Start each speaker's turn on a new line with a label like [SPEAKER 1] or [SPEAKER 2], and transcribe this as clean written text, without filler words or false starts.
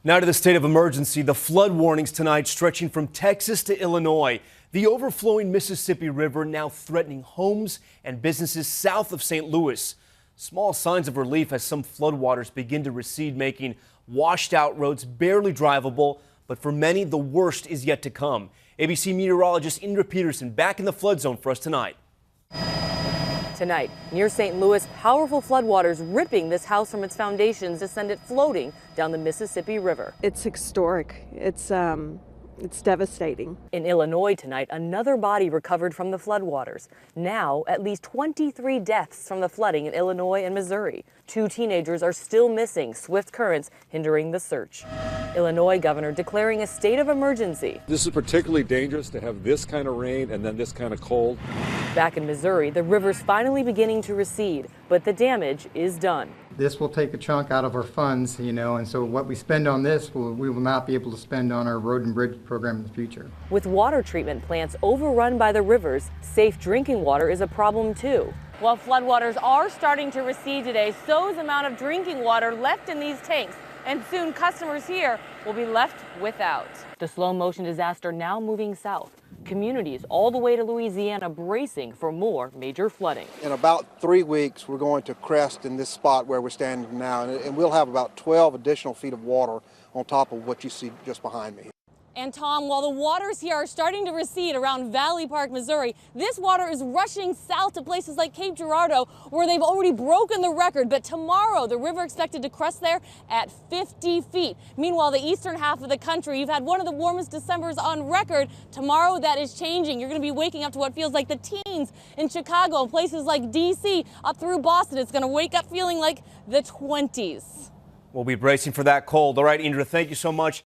[SPEAKER 1] Now to the state of emergency. The flood warnings tonight stretching from Texas to Illinois. The overflowing Mississippi River now threatening homes and businesses south of St. Louis. Small signs of relief as some floodwaters begin to recede, making washed out roads barely drivable. But for many, the worst is yet to come. ABC meteorologist Indra Peterson back in the flood zone for us tonight.
[SPEAKER 2] Tonight, near St. Louis, powerful floodwaters ripping this house from its foundations to send it floating down the Mississippi River.
[SPEAKER 3] It's historic. It's devastating.
[SPEAKER 2] In Illinois tonight, another body recovered from the floodwaters. Now, at least 23 deaths from the flooding in Illinois and Missouri. 2 teenagers are still missing, swift currents hindering the search. Illinois governor declaring a state of emergency.
[SPEAKER 4] This is particularly dangerous to have this kind of rain and then this kind of cold.
[SPEAKER 2] Back in Missouri, the river's finally beginning to recede, but the damage is done.
[SPEAKER 5] This will take a chunk out of our funds, and so what we spend on this, we will not be able to spend on our road and bridge program in the future.
[SPEAKER 2] With water treatment plants overrun by the rivers, safe drinking water is a problem too. While floodwaters are starting to recede today, so is the amount of drinking water left in these tanks, and soon customers here will be left without. The slow motion disaster now moving south. Communities all the way to Louisiana bracing for more major flooding.
[SPEAKER 6] In about 3 weeks, we're going to crest in this spot where we're standing now, and we'll have about 12 additional feet of water on top of what you see just behind me.
[SPEAKER 2] And Tom, while the waters here are starting to recede around Valley Park, Missouri, this water is rushing south to places like Cape Girardeau, where they've already broken the record. But tomorrow, the river expected to crest there at 50 feet. Meanwhile, the eastern half of the country, you've had one of the warmest Decembers on record. Tomorrow, that is changing. You're going to be waking up to what feels like the teens in Chicago and places like D.C. up through Boston. It's going to wake up feeling like the 20s.
[SPEAKER 1] We'll be bracing for that cold. All right, Indra, thank you so much.